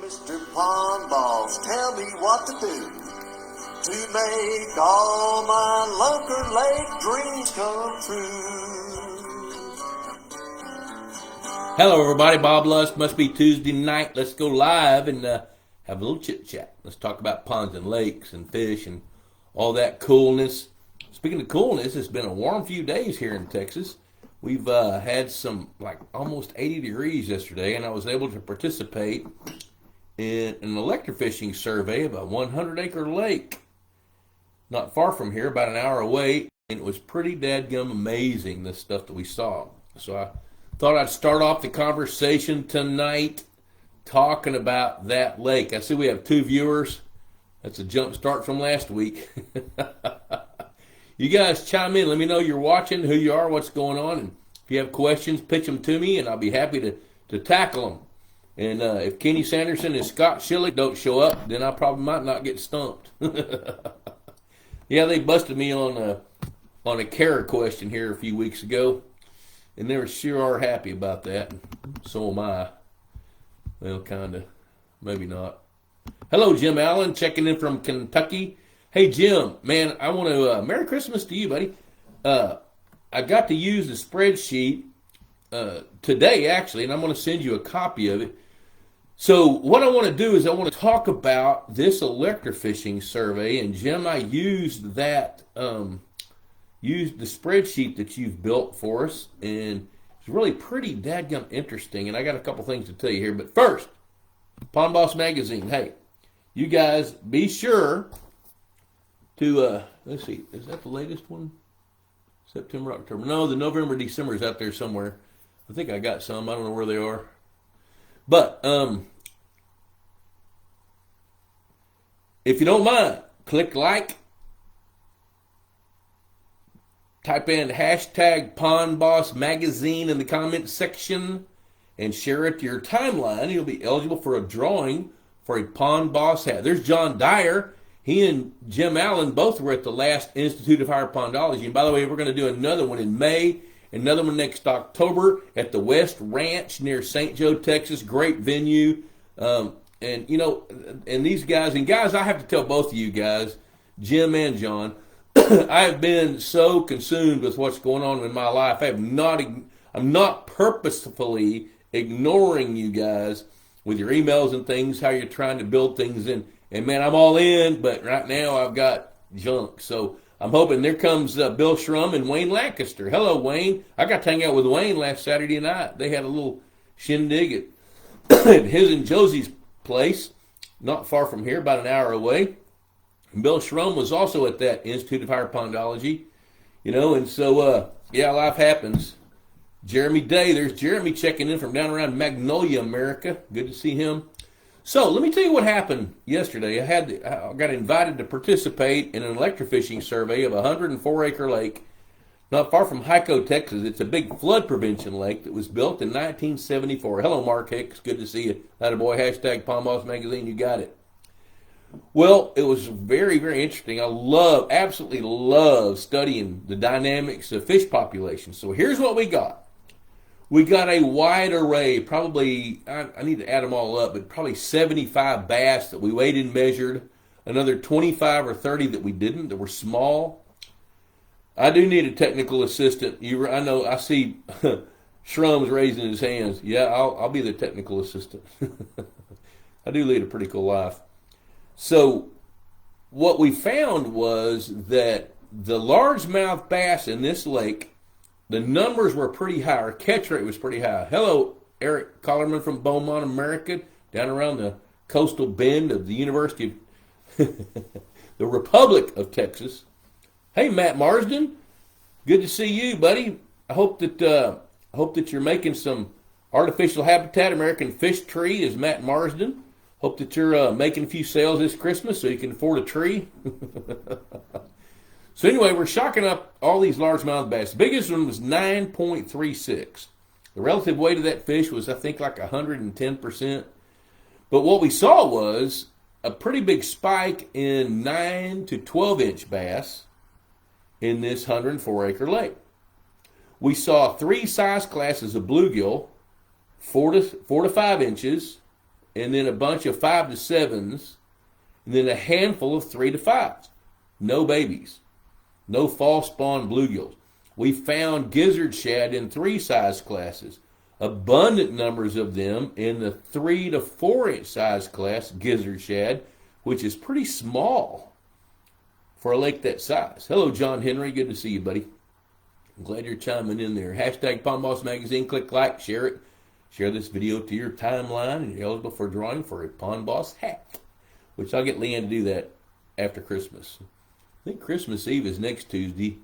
Mr. Pond Boss, tell me what to do to make all my Lunker Lake dreams come true. Hello, everybody. Bob Lusk. Must be Tuesday night. Let's go live and have a little chit chat. Let's talk about ponds and lakes and fish and all that coolness. Speaking of coolness, it's been a warm few days here in Texas. We've had some like almost 80 degrees yesterday, and I was able to participate in an electrofishing survey of a 100-acre lake not far from here, about an hour away, and it was pretty dadgum amazing, the stuff that we saw. So I thought I'd start off the conversation tonight talking about that lake. I see we have 2 viewers. That's a jump start from last week. You guys chime in. Let me know you're watching, who you are, what's going on. And if you have questions, pitch them to me, and I'll be happy to tackle them. And if Kenny Sanderson and Scott Schilling don't show up, then I probably might not get stumped. Yeah, they busted me on a CARE question here a few weeks ago, and they sure are happy about that. So am I. Well, kind of. Maybe not. Hello, Jim Allen, checking in from Kentucky. Hey, Jim, man, I want to, Merry Christmas to you, buddy. I got to use the spreadsheet today, actually, and I'm going to send you a copy of it. So what I want to do is I want to talk about this electrofishing survey, and Jim, I used that, used the spreadsheet that you've built for us, and it's really pretty dadgum interesting, and I got a couple things to tell you here. But first, Pond Boss Magazine, hey, you guys be sure to, let's see, is that the latest one? September, October. No, the November, December is out there somewhere. I think I got some. I don't know where they are. But if you don't mind, click like, type in hashtag Pond Boss Magazine in the comments section, and share it to your timeline. You'll be eligible for a drawing for a Pond Boss hat. There's John Dyer. He and Jim Allen both were at the last Institute of Higher Pondology. And by the way, we're going to do another one in May, another one next October at the West Ranch near St. Joe, Texas. Great venue. And, you know, and these guys, I have to tell both of you guys, Jim and John, I have been so consumed with what's going on in my life. I'm not purposefully ignoring you guys with your emails and things, how you're trying to build things in. And, man, I'm all in, but right now I've got junk. So I'm hoping there comes Bill Shrum and Wayne Lancaster. Hello, Wayne. I got to hang out with Wayne last Saturday night. They had a little shindig at his and Josie's place, not far from here, about an hour away. And Bill Shrum was also at that Institute of Higher Pondology, you know, and so, yeah, life happens. Jeremy Day, there's Jeremy checking in from down around Magnolia, America. Good to see him. So let me tell you what happened yesterday. I got invited to participate in an electrofishing survey of a 104-acre lake not far from Hyco, Texas. It's a big flood prevention lake that was built in 1974. Hello, Mark Hicks. Good to see you. Attaboy, hashtag Pond Boss Magazine. You got it. Well, it was very, very interesting. I absolutely love studying the dynamics of fish populations. So here's what we got. We got a wide array, probably, I need to add them all up, but probably 75 bass that we weighed and measured, another 25 or 30 that we didn't, that were small. I do need a technical assistant. I know, I see Shrum's raising his hands. Yeah, I'll be the technical assistant. I do lead a pretty cool life. So what we found was that the largemouth bass in this lake, the numbers were pretty high. Our catch rate was pretty high. Hello, Eric Collerman from Beaumont, America, down around the coastal bend of the University of the Republic of Texas. Hey, Matt Marsden, good to see you, buddy. I hope that you're making some artificial habitat. American Fish Tree is Matt Marsden. Hope that you're making a few sales this Christmas so you can afford a tree. So anyway, we're shocking up all these largemouth bass. The biggest one was 9.36. The relative weight of that fish was, I think, like 110%. But what we saw was a pretty big spike in 9 to 12-inch bass in this 104-acre lake. We saw 3 size classes of bluegill, 4 to 5 inches, and then a bunch of 5 to 7s, and then a handful of 3 to 5s. No babies. No fall spawn bluegills. We found gizzard shad in 3 size classes. Abundant numbers of them in the 3 to 4 inch size class, gizzard shad, which is pretty small for a lake that size. Hello, John Henry. Good to see you, buddy. I'm glad you're chiming in there. Hashtag Pond Boss Magazine. Click like, share it. Share this video to your timeline, and you're eligible for drawing for a Pond Boss hat, which I'll get Leanne to do that after Christmas. I think Christmas Eve is next Tuesday.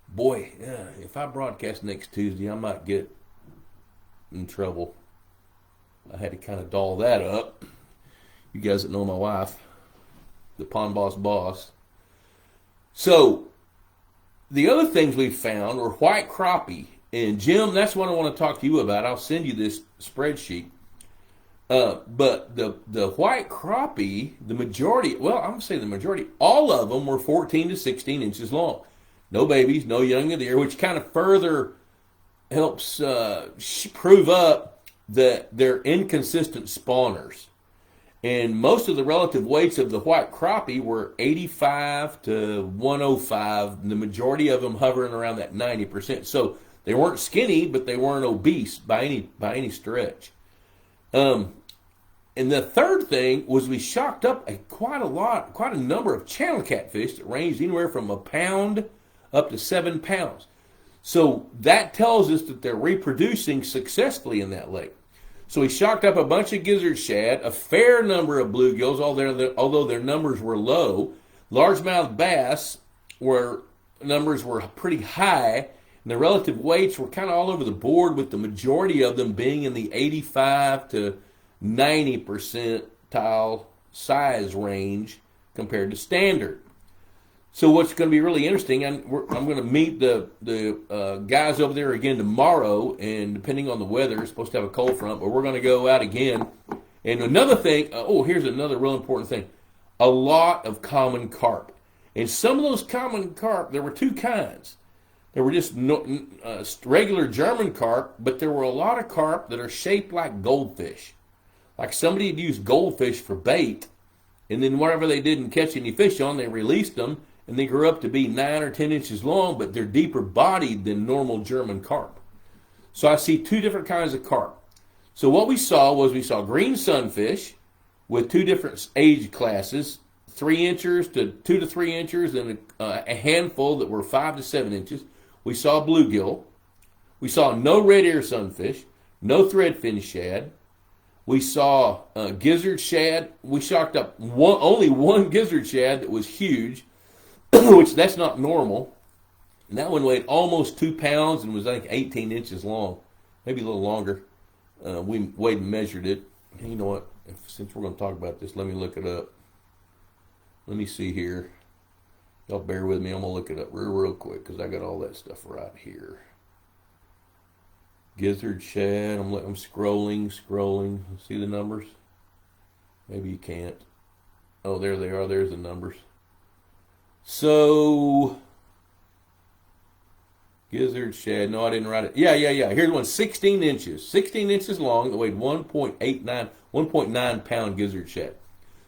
Boy, if I broadcast next Tuesday, I might get in trouble. I had to kind of doll that up. You guys that know my wife, the Pond Boss. So, the other things we found were white crappie. And Jim, that's what I want to talk to you about. I'll send you this spreadsheet. But the white crappie, the majority, well, I'm going to say the majority, all of them were 14 to 16 inches long. No babies, no young of the year, which kind of further helps prove up that they're inconsistent spawners. And most of the relative weights of the white crappie were 85 to 105, the majority of them hovering around that 90%. So they weren't skinny, but they weren't obese by any stretch. And the third thing was we shocked up quite a number of channel catfish that ranged anywhere from a pound up to 7 pounds. So that tells us that they're reproducing successfully in that lake. So we shocked up a bunch of gizzard shad, a fair number of bluegills, although their numbers were low. Largemouth bass numbers were pretty high. And the relative weights were kind of all over the board, with the majority of them being in the 85 to 90 percentile size range compared to standard. So what's going to be really interesting, I'm going to meet the guys over there again tomorrow, and depending on the weather, it's supposed to have a cold front, but we're going to go out again. And another thing, here's another real important thing, a lot of common carp. And some of those common carp, there were 2 kinds. There were just regular German carp, but there were a lot of carp that are shaped like goldfish. Like somebody had used goldfish for bait, and then whatever they didn't catch any fish on, they released them, and they grew up to be 9 or 10 inches long, but they're deeper bodied than normal German carp. So I see 2 different kinds of carp. So what we saw green sunfish with 2 different age classes, 3 inchers to 2 to 3 inchers, and a handful that were 5 to 7 inches. We saw bluegill. We saw no red ear sunfish, no threadfin shad. We saw gizzard shad. We shocked up only one gizzard shad that was huge, which that's not normal. And that one weighed almost 2 pounds and was, I think, 18 inches long, maybe a little longer. We weighed and measured it. And you know what? Since we're going to talk about this, let me look it up. Let me see here. Y'all bear with me. I'm going to look it up real quick because I got all that stuff right here. Gizzard shad. I'm scrolling. See the numbers? Maybe you can't. Oh, there they are. There's the numbers. So, gizzard shad. No, I didn't write it. Yeah. Here's one, 16 inches. 16 inches long that weighed 1.9 pound gizzard shad.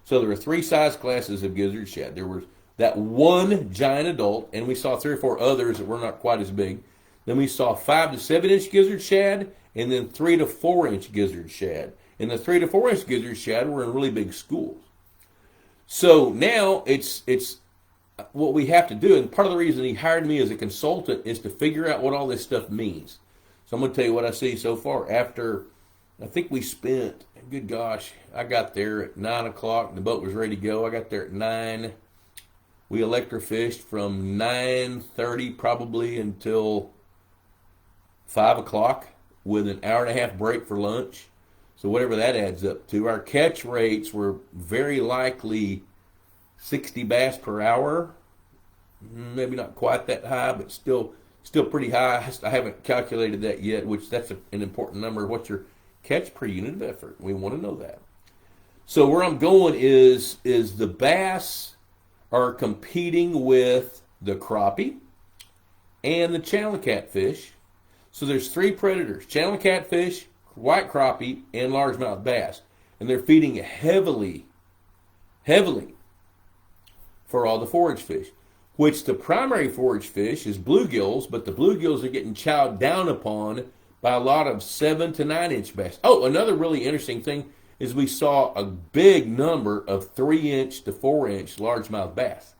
So there were 3 size classes of gizzard shad. There was that one giant adult, and we saw 3 or 4 others that were not quite as big. Then we saw 5 to 7 inch gizzard shad, and then 3 to 4 inch gizzard shad. And the 3 to 4 inch gizzard shad were in really big schools. So now it's what we have to do, and part of the reason he hired me as a consultant is to figure out what all this stuff means. So I'm going to tell you what I see so far. After, I think we spent, good gosh, I got there at 9 o'clock, and the boat was ready to go. I got there at 9. We electrofished from 9:30 probably until 5 o'clock with an hour and a half break for lunch. So whatever that adds up to. Our catch rates were very likely 60 bass per hour. Maybe not quite that high, but still pretty high. I haven't calculated that yet, which that's an important number. What's your catch per unit of effort? We want to know that. So where I'm going is the bass are competing with the crappie and the channel catfish. So there's 3 predators: channel catfish, white crappie, and largemouth bass. and they're feeding heavily for all the forage fish, which the primary forage fish is bluegills, but the bluegills are getting chowed down upon by a lot of 7 to 9 inch bass. Oh, another really interesting thing is we saw a big number of 3 inch to 4 inch largemouth bass.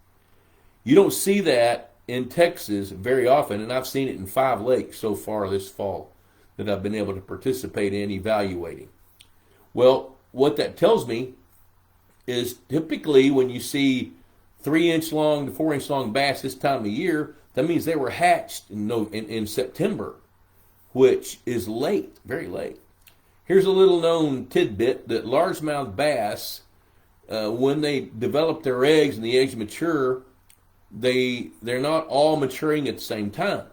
You don't see that in Texas very often, and I've seen it in 5 lakes so far this fall that I've been able to participate in evaluating. Well, what that tells me is typically when you see 3 inch long to 4 inch long bass this time of year, that means they were hatched in September, which is late, very late. Here's a little known tidbit that largemouth bass, when they develop their eggs and the eggs mature, they're not all maturing at the same time,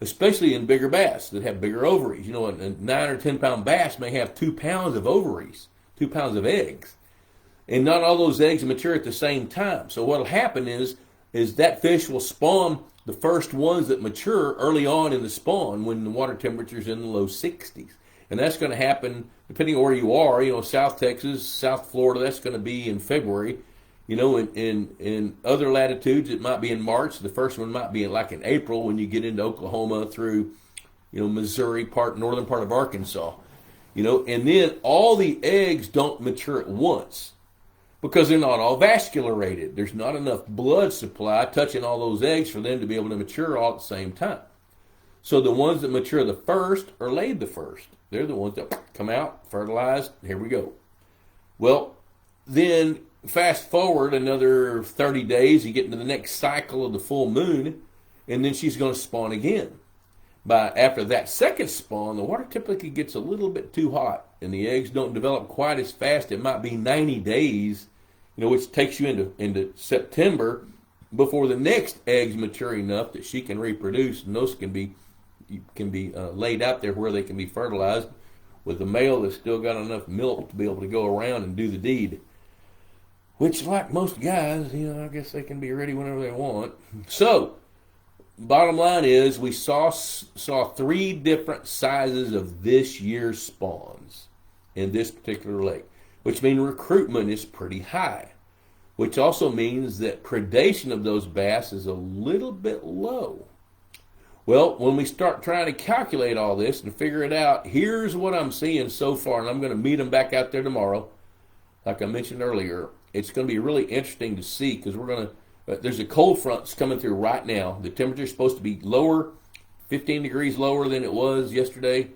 especially in bigger bass that have bigger ovaries. You know, a 9 or 10 pound bass may have 2 pounds of ovaries, 2 pounds of eggs. And not all those eggs mature at the same time. So what'll happen is that fish will spawn the first ones that mature early on in the spawn when the water temperature's in the low 60s. And that's going to happen depending on where you are. You know, South Texas, South Florida, that's going to be in February. You know, in other latitudes, it might be in March. The first one might be in April when you get into Oklahoma through, you know, Missouri, northern part of Arkansas. You know, and then all the eggs don't mature at once because they're not all vasculated. There's not enough blood supply touching all those eggs for them to be able to mature all at the same time. So the ones that mature the first are laid the first. They're the ones that come out, fertilized, here we go. Well, then fast forward another 30 days, you get into the next cycle of the full moon, and then she's going to spawn again. After that second spawn, the water typically gets a little bit too hot, and the eggs don't develop quite as fast. It might be 90 days, you know, which takes you into September before the next eggs mature enough that she can reproduce, and those can be laid out there where they can be fertilized with a male that's still got enough milk to be able to go around and do the deed. Which, like most guys, you know, I guess they can be ready whenever they want. So, bottom line is we saw 3 different sizes of this year's spawns in this particular lake, which means recruitment is pretty high, which also means that predation of those bass is a little bit low. Well, when we start trying to calculate all this and figure it out, here's what I'm seeing so far, and I'm going to meet them back out there tomorrow. Like I mentioned earlier, it's going to be really interesting to see because there's a cold front coming through right now. The temperature's supposed to be lower, 15 degrees lower than it was yesterday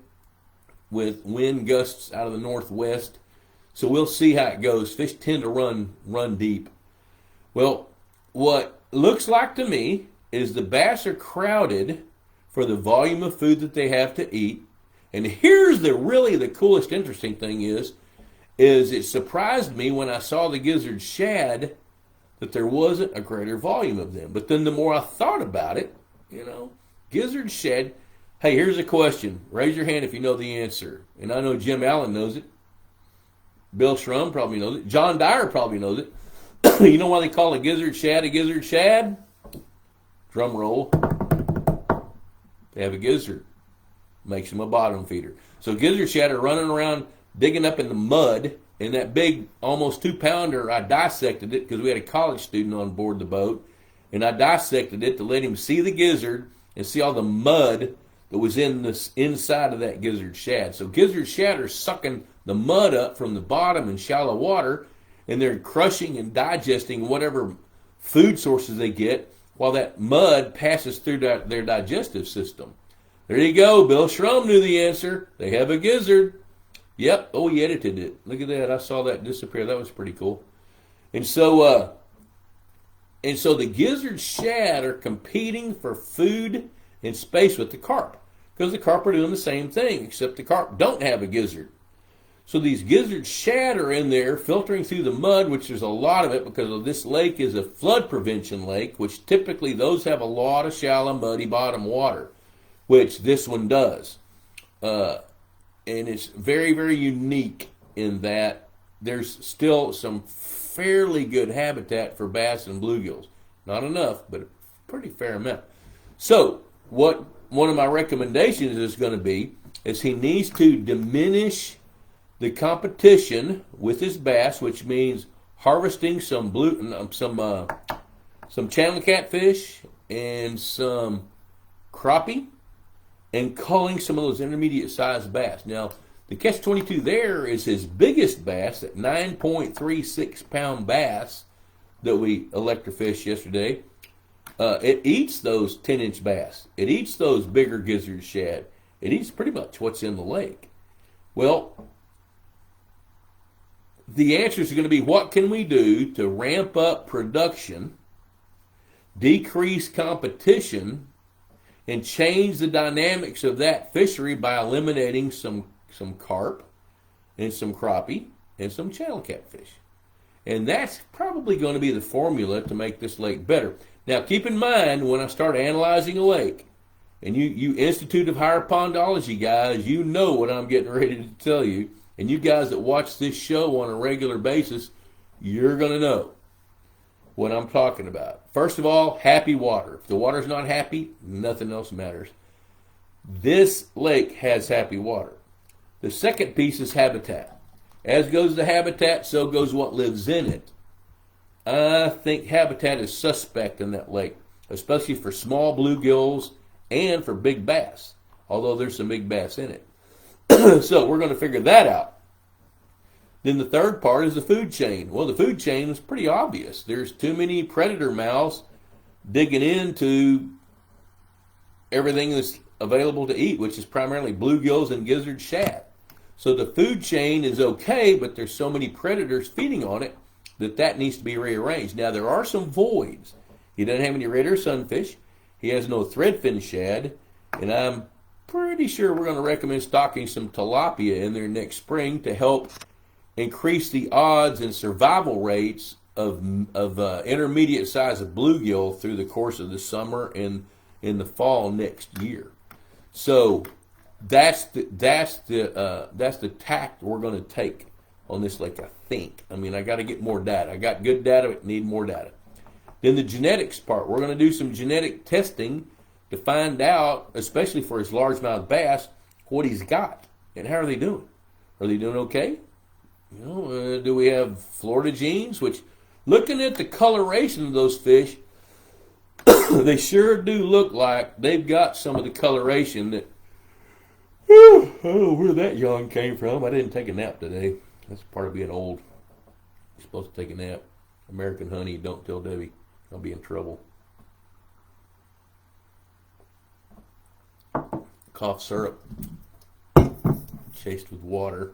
with wind gusts out of the northwest. So we'll see how it goes. Fish tend to run deep. Well, what looks like to me is the bass are crowded for the volume of food that they have to eat. And here's the coolest, interesting thing is it surprised me when I saw the gizzard shad that there wasn't a greater volume of them. But then the more I thought about it, you know, gizzard shad, hey, here's a question. Raise your hand if you know the answer. And I know Jim Allen knows it. Bill Shrum probably knows it. John Dyer probably knows it. You know why they call a gizzard shad a gizzard shad? Drum roll. They have a gizzard. Makes them a bottom feeder. So gizzard shad are running around digging up in the mud, and that big, almost 2-pounder, I dissected it because we had a college student on board the boat, and I dissected it to let him see the gizzard and see all the mud that was in the inside of that gizzard shad. So gizzard shad are sucking the mud up from the bottom in shallow water, and they're crushing and digesting whatever food sources they get while that mud passes through their digestive system. There you go. Bill Shrum knew the answer. They have a gizzard. Yep. Oh, he edited it. Look at that. I saw that disappear. That was pretty cool. And so the gizzard shad are competing for food and space with the carp because the carp are doing the same thing, except the carp don't have a gizzard. So these gizzard shad are in there filtering through the mud, which there's a lot of it because this lake is a flood prevention lake, which typically those have a lot of shallow, muddy bottom water, which this one does. And it's very, very unique in that there's still some fairly good habitat for bass and bluegills. Not enough, but a pretty fair amount. So one of my recommendations is going to be is he needs to diminish the competition with his bass, which means harvesting some channel catfish and some crappie, and culling some of those intermediate sized bass. Now, the catch-22 there is his biggest bass, that 9.36 pound bass that we electrofished yesterday. It eats those 10-inch bass. It eats those bigger gizzard shad. It eats pretty much what's in the lake. Well, the answers are going to be, what can we do to ramp up production, decrease competition, and change the dynamics of that fishery by eliminating some carp and some crappie and some channel catfish. And that's probably going to be the formula to make this lake better. Now, keep in mind, when I start analyzing a lake, and you Institute of Higher Pondology guys, you know what I'm getting ready to tell you. And you guys that watch this show on a regular basis, you're going to know what I'm talking about. First of all, happy water. If the water's not happy, nothing else matters. This lake has happy water. The second piece is habitat. As goes the habitat, so goes what lives in it. I think habitat is suspect in that lake, especially for small bluegills and for big bass, although there's some big bass in it. So we're going to figure that out. Then the third part is the food chain. Well, the food chain is pretty obvious. There's too many predator mouths digging into everything that's available to eat, which is primarily bluegills and gizzard shad. So the food chain is okay, but there's so many predators feeding on it that needs to be rearranged. Now, there are some voids. He doesn't have any red or sunfish. He has no threadfin shad, and I'm pretty sure we're going to recommend stocking some tilapia in there next spring to help increase the odds and survival rates of intermediate size of bluegill through the course of the summer and in the fall next year. So that's the tact we're going to take on this lake, I think. I mean, I got to get more data. I got good data, but need more data. Then the genetics part, we're going to do some genetic testing to find out, especially for his largemouth bass, what he's got and how are they doing. Are they doing okay? You know, do we have Florida genes? Which, looking at the coloration of those fish, they sure do look like they've got some of the coloration that, I don't know where that yawn came from. I didn't take a nap today. That's part of being old. You're supposed to take a nap. American honey, don't tell Debbie. I'll be in trouble. Cough syrup chased with water.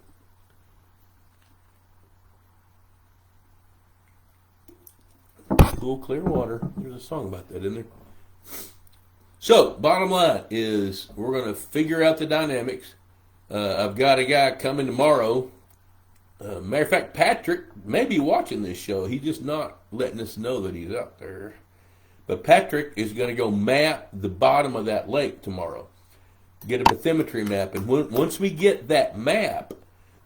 Cool, clear water. There's a song about that, isn't there? So, bottom line is we're going to figure out the dynamics. I've got a guy coming tomorrow. Matter of fact, Patrick may be watching this show. He's just not letting us know that he's out there. But Patrick is going to go map the bottom of that lake tomorrow. Get a bathymetry map. And once we get that map,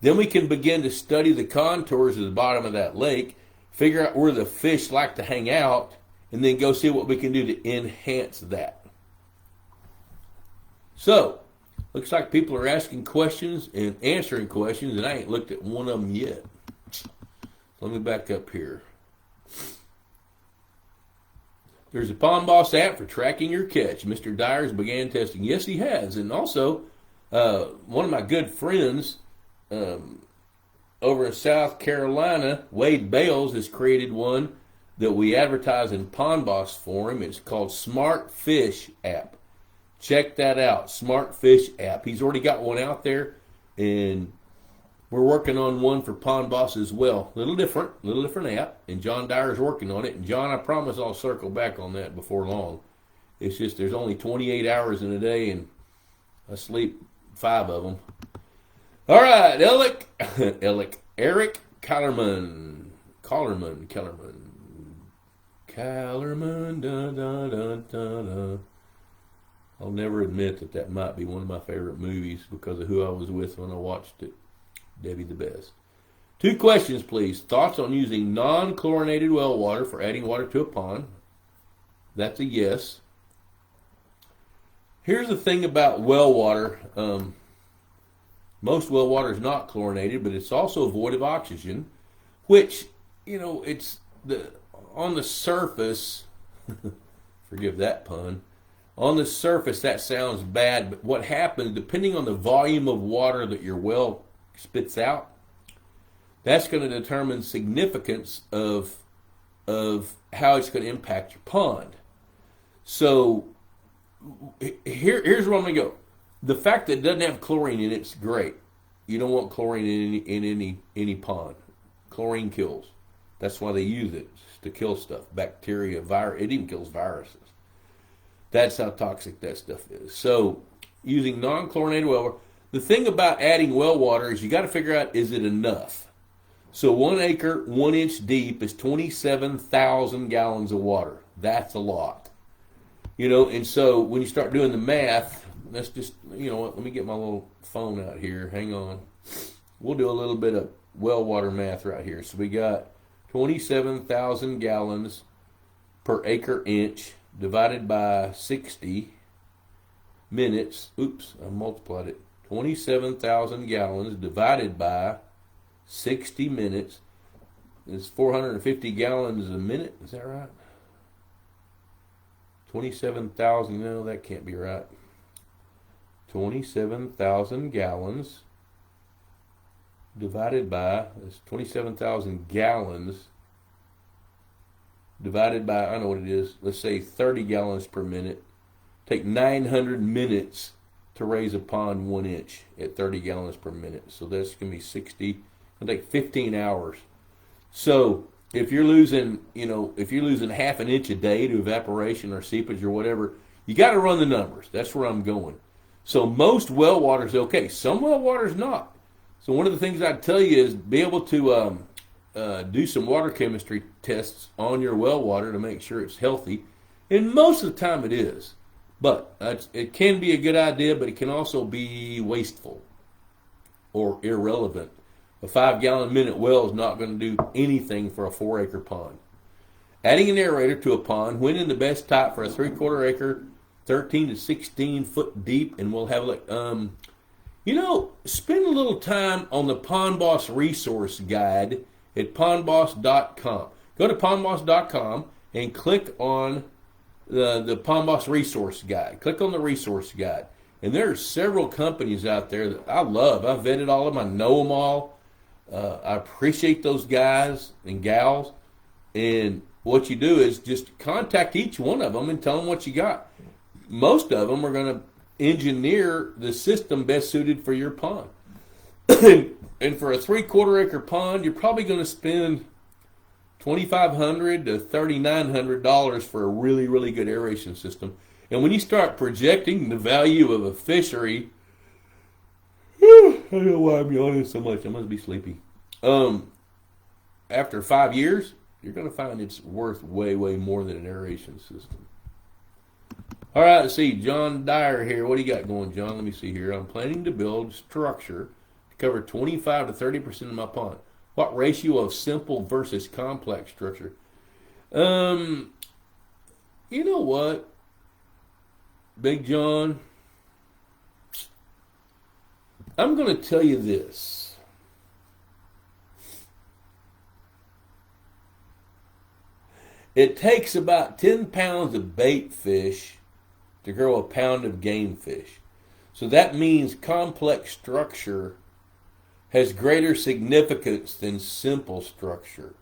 then we can begin to study the contours of the bottom of that lake, figure out where the fish like to hang out, and then go see what we can do to enhance that. So, looks like people are asking questions and answering questions, and I ain't looked at one of them yet. Let me back up here. There's a Pond Boss app for tracking your catch. Mr. Dyers began testing. Yes, he has. And also, one of my good friends over in South Carolina, Wade Bales, has created one that we advertise in Pond Boss for him. It's called Smart Fish app. Check that out, Smart Fish app. He's already got one out there, and we're working on one for Pond Boss as well. Little different app, and John Dyer's working on it. And John, I promise I'll circle back on that before long. It's just there's only 28 hours in a day, and I sleep 5 of them. All right, Eric Kellerman, da da da da da. I'll never admit that might be one of my favorite movies because of who I was with when I watched it. Debbie the best. 2 questions, please. Thoughts on using non-chlorinated well water for adding water to a pond? That's a yes. Here's the thing about well water. Most well water is not chlorinated, but it's also void of oxygen, which, it's on the surface, forgive that pun, on the surface that sounds bad, but what happens, depending on the volume of water that your well spits out, that's going to determine significance of how it's going to impact your pond. So here's where I'm going to go. The fact that it doesn't have chlorine in it's great. You don't want chlorine in any pond. Chlorine kills. That's why they use it, to kill stuff, bacteria, virus. It even kills viruses. That's how toxic that stuff is. So using non-chlorinated well water. The thing about adding well water is you got to figure out, is it enough? So 1 acre, 1 inch deep is 27,000 gallons of water. That's a lot. And so when you start doing the math, let's just, let me get my little phone out here. Hang on. We'll do a little bit of well water math right here. So we got 27,000 gallons per acre inch divided by 60 minutes. Oops, I multiplied it. 27,000 gallons divided by 60 minutes is 450 gallons a minute. Is that right? 27,000, no, that can't be right. 27,000 gallons divided by, that's 27,000 gallons divided by, I know what it is, let's say 30 gallons per minute. Take 900 minutes to raise a pond 1 inch at 30 gallons per minute. So that's going to be 60, it'll take 15 hours. So if you're losing, half an inch a day to evaporation or seepage or whatever, you got to run the numbers. That's where I'm going. So most well water is okay. Some well water is not. So one of the things I'd tell you is be able to do some water chemistry tests on your well water to make sure it's healthy. And most of the time it is. But it can be a good idea, but it can also be wasteful or irrelevant. A 5-gallon minute well is not going to do anything for a 4-acre pond. Adding an aerator to a pond, when in the best type for a 3/4 acre, 13 to 16 foot deep, and we'll have spend a little time on the Pond Boss resource guide at pondboss.com. Go to pondboss.com and click on the Pond Boss resource guide. Click on the resource guide. And there are several companies out there that I love. I've vetted all of them. I know them all. I appreciate those guys and gals. And what you do is just contact each one of them and tell them what you got. Most of them are going to engineer the system best suited for your pond. And for a 3/4 acre pond, you're probably going to spend $2,500 to $3,900 for a really, really good aeration system. And when you start projecting the value of a fishery, I don't know why I'm yawning so much. I must be sleepy. After 5 years, you're going to find it's worth way, way more than an aeration system. All right, let's see. John Dyer here. What do you got going, John? Let me see here. I'm planning to build structure to cover 25 to 30% of my pond. What ratio of simple versus complex structure? You know what, Big John? I'm going to tell you this. It takes about 10 pounds of bait fish to grow a pound of game fish. So that means complex structure has greater significance than simple structure.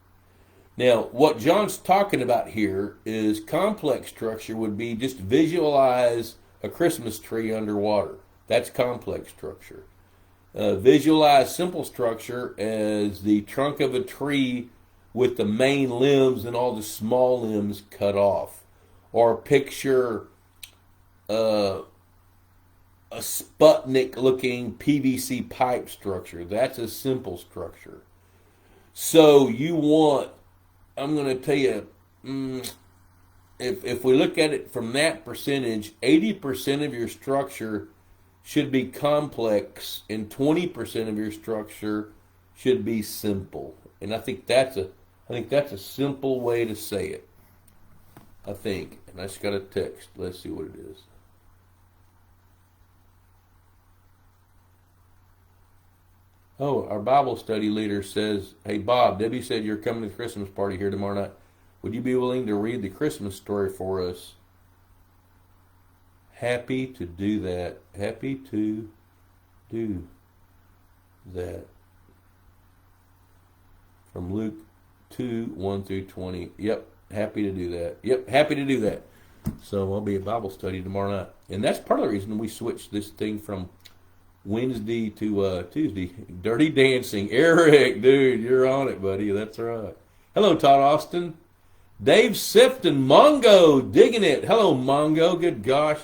Now, what John's talking about here is complex structure would be just visualize a Christmas tree underwater. That's complex structure. Visualize simple structure as the trunk of a tree with the main limbs and all the small limbs cut off. Or picture a Sputnik-looking PVC pipe structure. That's a simple structure. So you want, I'm going to tell you, if we look at it from that percentage, 80% of your structure should be complex and 20% of your structure should be simple. And I think that's a simple way to say it. I think. And I just got a text. Let's see what it is. Oh, our Bible study leader says, hey, Bob, Debbie said you're coming to the Christmas party here tomorrow night. Would you be willing to read the Christmas story for us? Happy to do that. Happy to do that. From Luke 2, 1 through 20. Yep, happy to do that. Yep, happy to do that. So I'll be at Bible study tomorrow night. And that's part of the reason we switched this thing from Wednesday to Tuesday. Dirty Dancing. Eric, dude, you're on it, buddy. That's right. Hello, Todd Austin. Dave Sifton, Mongo, digging it. Hello, Mongo. Good gosh.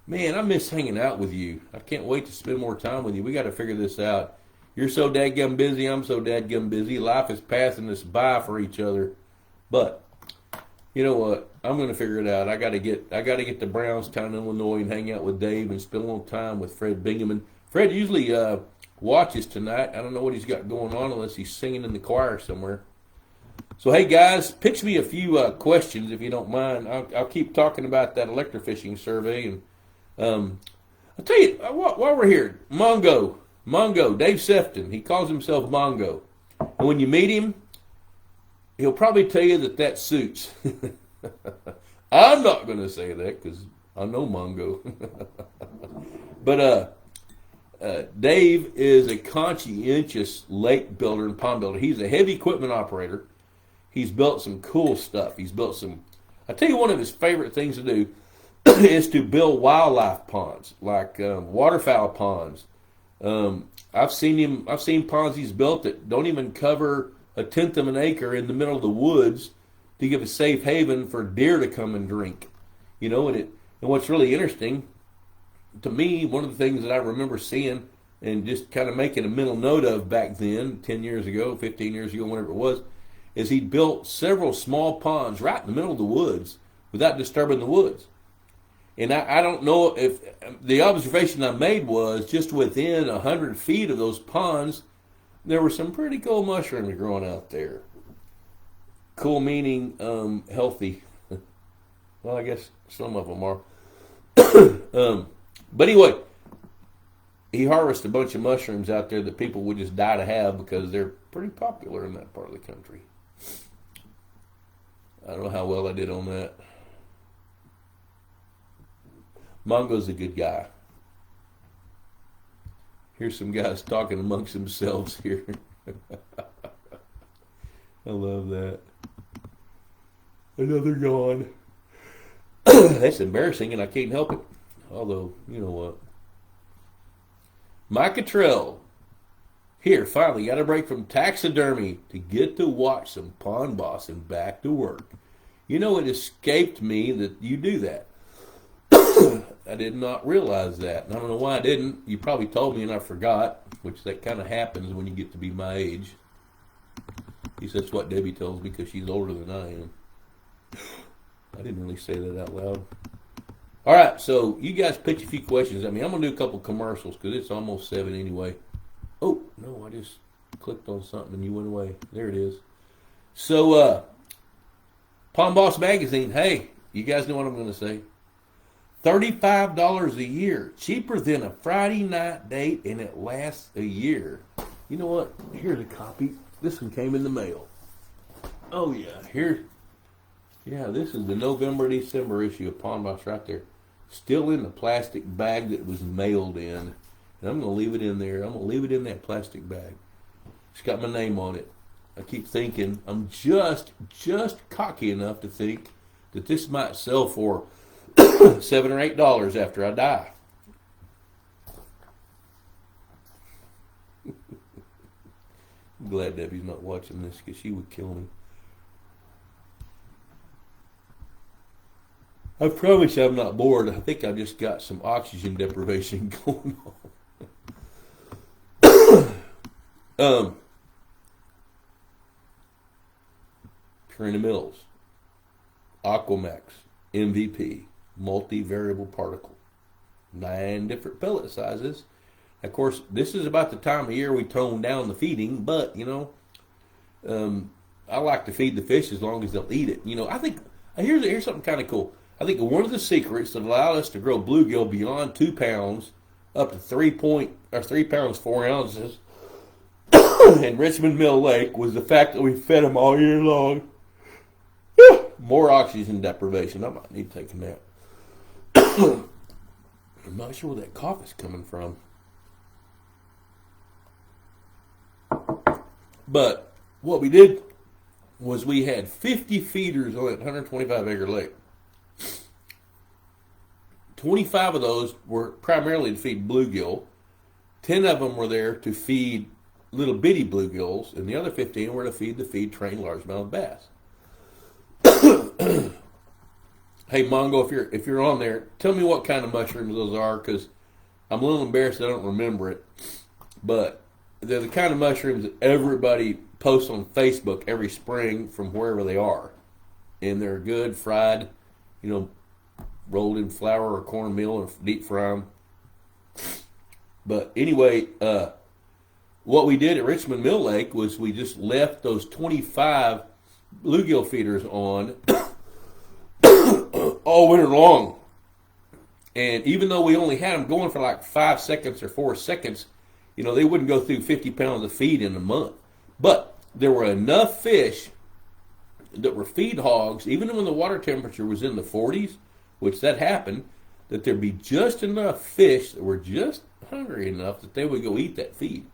Man, I miss hanging out with you. I can't wait to spend more time with you. We got to figure this out. You're so dadgum busy. I'm so dadgum busy. Life is passing us by for each other. But you know what? I'm going to figure it out. I got to get to Brownstown, Illinois, and hang out with Dave and spend a little time with Fred Bingaman. Fred usually watches tonight. I don't know what he's got going on unless he's singing in the choir somewhere. So, hey, guys, pitch me a few questions if you don't mind. I'll keep talking about that electrofishing survey. And I'll tell you, while we're here, Mongo, Dave Sefton, he calls himself Mongo. And when you meet him, he'll probably tell you that suits. I'm not going to say that because I know Mongo. But Dave is a conscientious lake builder and pond builder. He's a heavy equipment operator. He's built some cool stuff. He's built some, I tell you, one of his favorite things to do is to build wildlife ponds, like waterfowl ponds. I've seen ponds he's built that don't even cover a tenth of an acre in the middle of the woods to give a safe haven for deer to come and drink. You know, and what's really interesting to me, one of the things that I remember seeing and just kind of making a mental note of back then, 10 years ago, 15 years ago, whatever it was, is he built several small ponds right in the middle of the woods without disturbing the woods. And I don't know if the observation I made was just within 100 feet of those ponds, there were some pretty cool mushrooms growing out there. Cool meaning healthy. Well, I guess some of them are. But anyway, he harvested a bunch of mushrooms out there that people would just die to have because they're pretty popular in that part of the country. I don't know how well I did on that. Mongo's a good guy. Here's some guys talking amongst themselves here. I love that. Another yawn. That's embarrassing, and I can't help it. Although, you know what? Mike Cottrell. Here, finally, got a break from taxidermy to get to watch some Pond Boss and back to work. You know, it escaped me that you do that. I did not realize that. And I don't know why I didn't. You probably told me and I forgot, which that kind of happens when you get to be my age. At least that's what Debbie tells me because she's older than I am. I didn't really say that out loud. All right, so you guys pitch a few questions. I mean, I'm going to do a couple commercials because it's almost 7 anyway. Oh, no, I just clicked on something and you went away. There it is. So, Pond Boss Magazine, hey, you guys know what I'm going to say. $35 a year, cheaper than a Friday night date, and it lasts a year. You know what? Here's a copy. This one came in the mail. Oh, yeah. This is the November-December issue of Pond Boss right there. Still in the plastic bag that it was mailed in. And I'm going to leave it in there. I'm going to leave it in that plastic bag. It's got my name on it. I keep thinking, I'm just cocky enough to think that this might sell for $7 or $8 after I die. I'm glad Debbie's not watching this because she would kill me. I promise I'm not bored. I think I've just got some oxygen deprivation going on. Purina Mills, Aquamax, MVP, multi-variable particle, 9 different pellet sizes. Of course, this is about the time of year we tone down the feeding, but, I like to feed the fish as long as they'll eat it. I think, here's something kind of cool. I think one of the secrets that allowed us to grow bluegill beyond 2 pounds up to 3 pounds 4 ounces in Richmond Mill Lake was the fact that we fed them all year long. More oxygen deprivation. I might need to take a nap. I'm not sure where that cough is coming from. But what we did was we had 50 feeders on that 125 acre lake. 25 of those were primarily to feed bluegill. 10 of them were there to feed little bitty bluegills, and the other 15 were to feed trained largemouth bass. Hey Mongo, if you're on there, tell me what kind of mushrooms those are, because I'm a little embarrassed I don't remember it. But they're the kind of mushrooms that everybody posts on Facebook every spring from wherever they are, and they're good fried, rolled in flour or cornmeal and deep fry them. But anyway, what we did at Richmond Mill Lake was we just left those 25 bluegill feeders on all winter long. And even though we only had them going for like 5 seconds or 4 seconds, they wouldn't go through 50 pounds of feed in a month. But there were enough fish that were feed hogs, even when the water temperature was in the 40s, which that happened, that there'd be just enough fish that were just hungry enough that they would go eat that feed.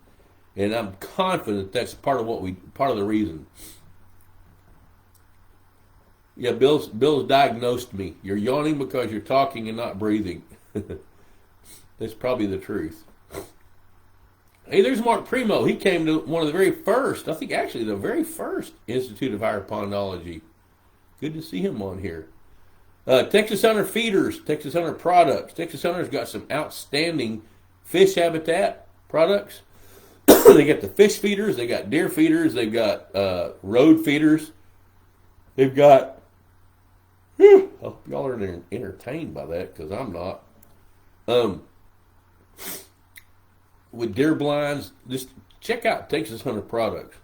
And I'm confident that's part of the reason. Yeah, Bill's diagnosed me. You're yawning because you're talking and not breathing. That's probably the truth. Hey, there's Mark Primo. He came to one of the very first, I think actually the very first Institute of Higher Pondology. Good to see him on here. Texas Hunter Feeders, Texas Hunter Products. Texas Hunter's got some outstanding fish habitat products. They got the fish feeders, they got deer feeders, they've got road feeders. They've got, I hope y'all are entertained by that, because I'm not. With deer blinds, just check out Texas Hunter Products.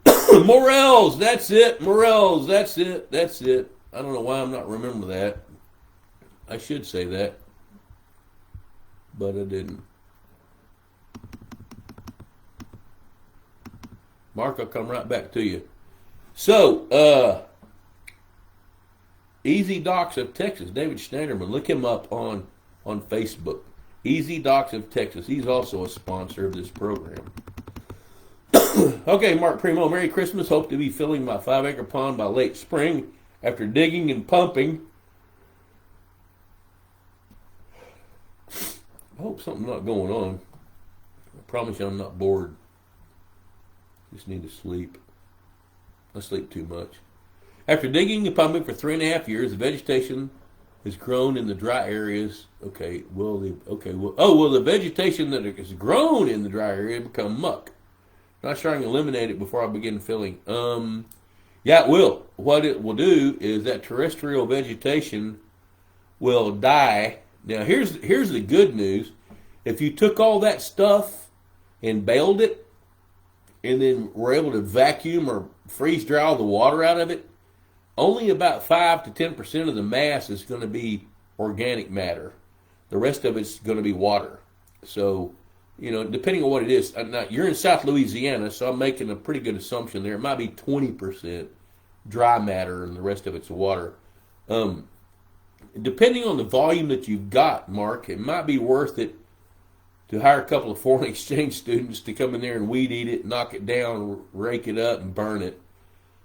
Morels, that's it. Morels, that's it. I don't know why I'm not remembering that. I should say that, but I didn't. Mark, I'll come right back to you. So, Easy Docks of Texas, David Schneiderman, look him up on Facebook. Easy Docks of Texas. He's also a sponsor of this program. Okay, Mark Primo, Merry Christmas. Hope to be filling my 5-acre pond by late spring after digging and pumping. I hope something's not going on. I promise you I'm not bored. Just need to sleep. I sleep too much. After digging and pumping for 3.5 years, the vegetation has grown in the dry areas. Will the vegetation that has grown in the dry area become muck? Not sure I can eliminate it before I begin filling. Yeah, it will. What it will do is that terrestrial vegetation will die. Now, here's the good news. If you took all that stuff and baled it, and then were able to vacuum or freeze dry all the water out of it, only about 5 to 10% of the mass is going to be organic matter. The rest of it's going to be water. So, depending on what it is. Now, you're in South Louisiana, so I'm making a pretty good assumption there. It might be 20% dry matter and the rest of it's water. Depending on the volume that you've got, Mark, it might be worth it to hire a couple of foreign exchange students to come in there and weed eat it, knock it down, rake it up, and burn it,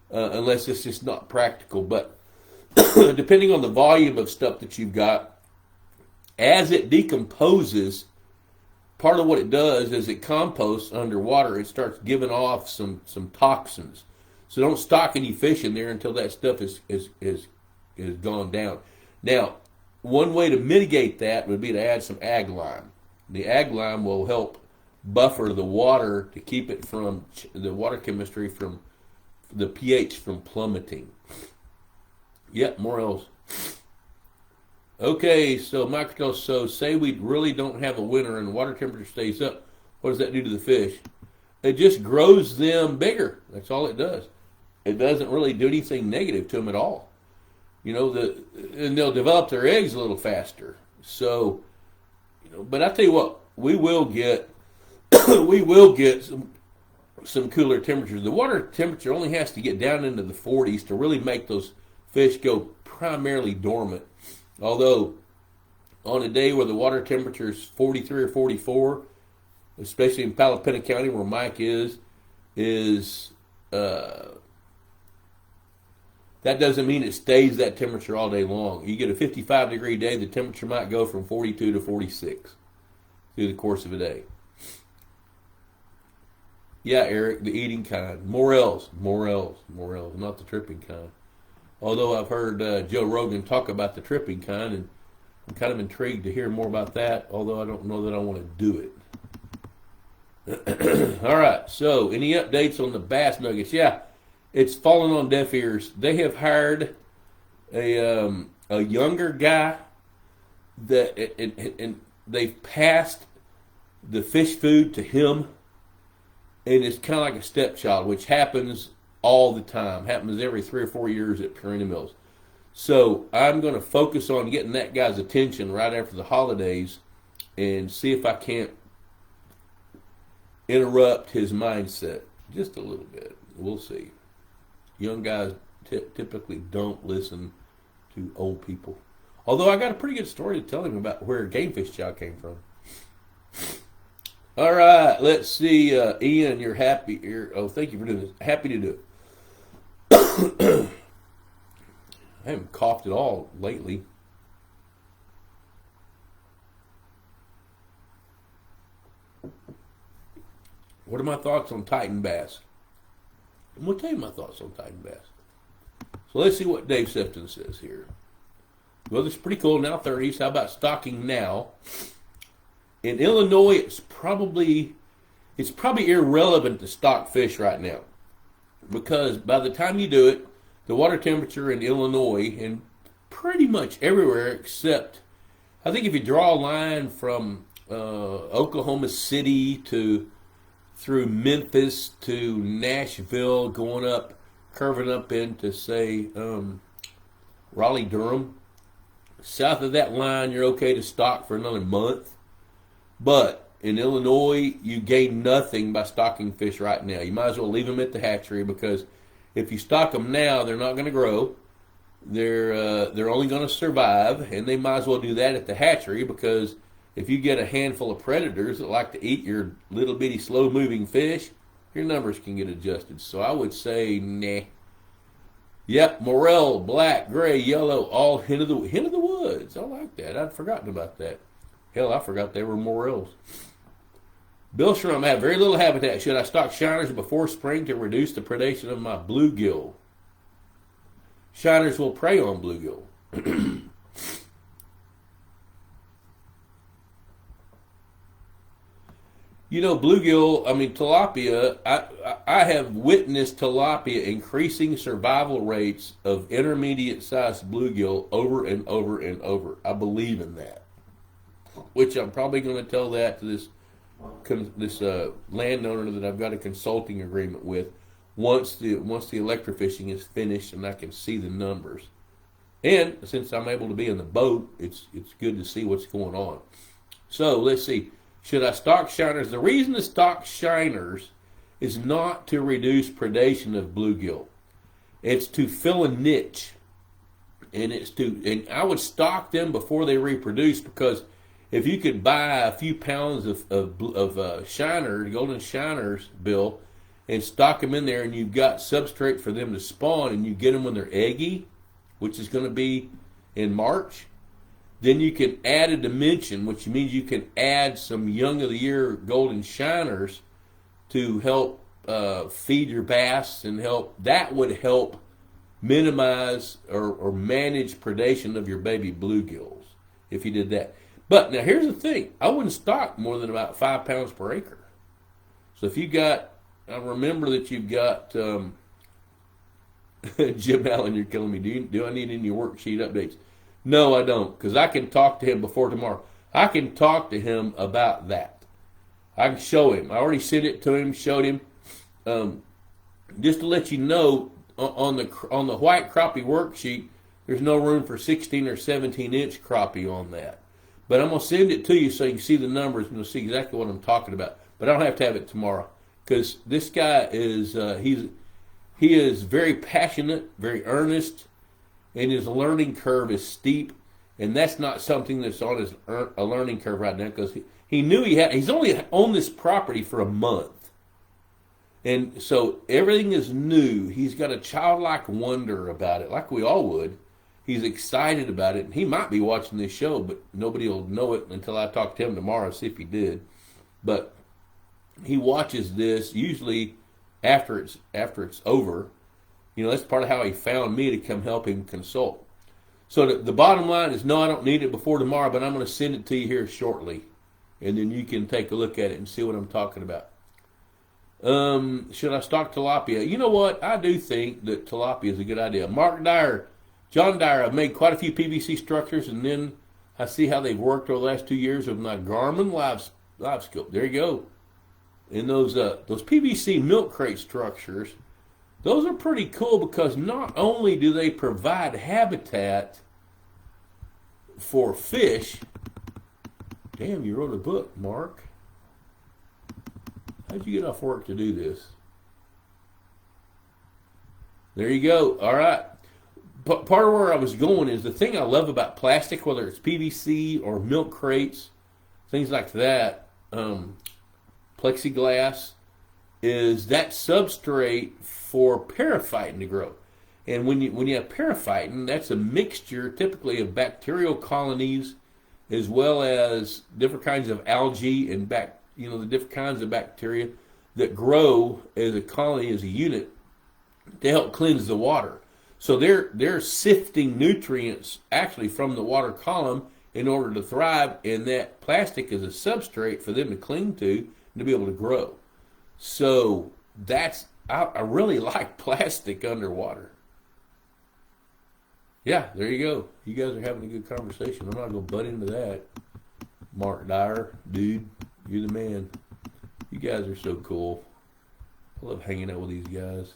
unless it's just not practical. But depending on the volume of stuff that you've got, as it decomposes, part of what it does is it composts underwater. It starts giving off some toxins. So don't stock any fish in there until that stuff is gone down. Now, one way to mitigate that would be to add some ag lime. The ag lime will help buffer the water to keep it from the water chemistry from the pH from plummeting. Yep, more else. Okay, so Michael, so say we really don't have a winter and the water temperature stays up. What does that do to the fish? It just grows them bigger. That's all it does. It doesn't really do anything negative to them at all. And they'll develop their eggs a little faster. So, but I tell you what, we will get some some cooler temperatures. The water temperature only has to get down into the 40s to really make those fish go primarily dormant. Although on a day where the water temperature is 43 or 44, especially in Palapena County where Mike is that doesn't mean it stays that temperature all day long. You get a 55-degree day, the temperature might go from 42 to 46 through the course of a day. Yeah, Eric, the eating kind. Morels, not the tripping kind. Although I've heard Joe Rogan talk about the tripping kind, and I'm kind of intrigued to hear more about that, although I don't know that I want to do it. All right, so any updates on the bass nuggets? Yeah, it's fallen on deaf ears. They have hired a younger guy that and they've passed the fish food to him, and it's kind of like a stepchild, which happens all the time. Happens every 3 or 4 years at Purina Mills. So I'm going to focus on getting that guy's attention right after the holidays and see if I can't interrupt his mindset just a little bit. We'll see. Young guys typically don't listen to old people. Although I got a pretty good story to tell him about where game fish chow came from. All right, let's see. Ian, you're happy. Thank you for doing this. Happy to do it. I haven't coughed at all lately. What are my thoughts on Titan bass? I'm going to tell you my thoughts on Titan bass. So let's see what Dave Sefton says here. Well, it's pretty cold now, 30s. How about stocking now? In Illinois, it's probably irrelevant to stock fish right now, because by the time you do it, the water temperature in Illinois and pretty much everywhere except, I think if you draw a line from Oklahoma City through Memphis to Nashville, going up, curving up into, say, Raleigh, Durham, south of that line, you're okay to stock for another month. But in Illinois, you gain nothing by stocking fish right now. You might as well leave them at the hatchery, because if you stock them now, they're not going to grow. They're only going to survive, and they might as well do that at the hatchery, because if you get a handful of predators that like to eat your little bitty slow-moving fish, your numbers can get adjusted. So I would say, nah. Yep, morel, black, gray, yellow, all hen of the woods. I like that. I'd forgotten about that. Hell, I forgot they were morels. Bill Shrum, I have very little habitat. Should I stock shiners before spring to reduce the predation of my bluegill? Shiners will prey on bluegill. Bluegill, tilapia, I have witnessed tilapia increasing survival rates of intermediate-sized bluegill over and over and over. I believe in that. Which I'm probably going to tell that to this landowner that I've got a consulting agreement with once the electrofishing is finished and I can see the numbers. And since I'm able to be in the boat, it's good to see what's going on. So let's see. Should I stock shiners? The reason to stock shiners is not to reduce predation of bluegill. It's to fill a niche. And I would stock them before they reproduce, because if you could buy a few pounds of shiners, golden shiners, Bill, and stock them in there, and you've got substrate for them to spawn, and you get them when they're eggy, which is going to be in March, then you can add a dimension, which means you can add some young of the year golden shiners to help feed your bass and help. That would help minimize or manage predation of your baby bluegills if you did that. But now here's the thing. I wouldn't stock more than about 5 pounds per acre. So if you got, I remember that you've got, Jim Allen, you're killing me. Do I need any worksheet updates? No, I don't, because I can talk to him before tomorrow. I can talk to him about that. I can show him. I already sent it to him, showed him. Just to let you know, on the white crappie worksheet, there's no room for 16 or 17 inch crappie on that. But I'm going to send it to you so you can see the numbers and you'll see exactly what I'm talking about. But I don't have to have it tomorrow. because this guy is he is very passionate, very earnest, and his learning curve is steep. And that's not something that's on a learning curve right now, because he knew he's only on this property for a month. And so everything is new. He's got a childlike wonder about it, like we all would. He's excited about it. And he might be watching this show, but nobody will know it until I talk to him tomorrow, see if he did. But he watches this usually after it's over. You know, that's part of how he found me to come help him consult. So the bottom line is, no, I don't need it before tomorrow, but I'm going to send it to you here shortly. And then you can take a look at it and see what I'm talking about. Should I stock tilapia? You know what? I do think that tilapia is a good idea. Mark Dyer, John Dyer, I've made quite a few PVC structures, and then I see how they've worked over the last 2 years with my Garmin live scope. There you go. And those PVC milk crate structures, those are pretty cool, because not only do they provide habitat for fish. Damn, you wrote a book, Mark. How'd you get off work to do this? There you go. All right. But part of where I was going is, the thing I love about plastic, whether it's PVC or milk crates, things like that, plexiglass, is that substrate for periphyton to grow. And when you have periphyton, that's a mixture typically of bacterial colonies, as well as different kinds of algae and the different kinds of bacteria that grow as a colony, as a unit, to help cleanse the water. So they're sifting nutrients actually from the water column in order to thrive, and that plastic is a substrate for them to cling to and to be able to grow. So I really like plastic underwater. Yeah, there you go. You guys are having a good conversation. I'm not going to butt into that. Mark Dyer, dude, you're the man. You guys are so cool. I love hanging out with these guys.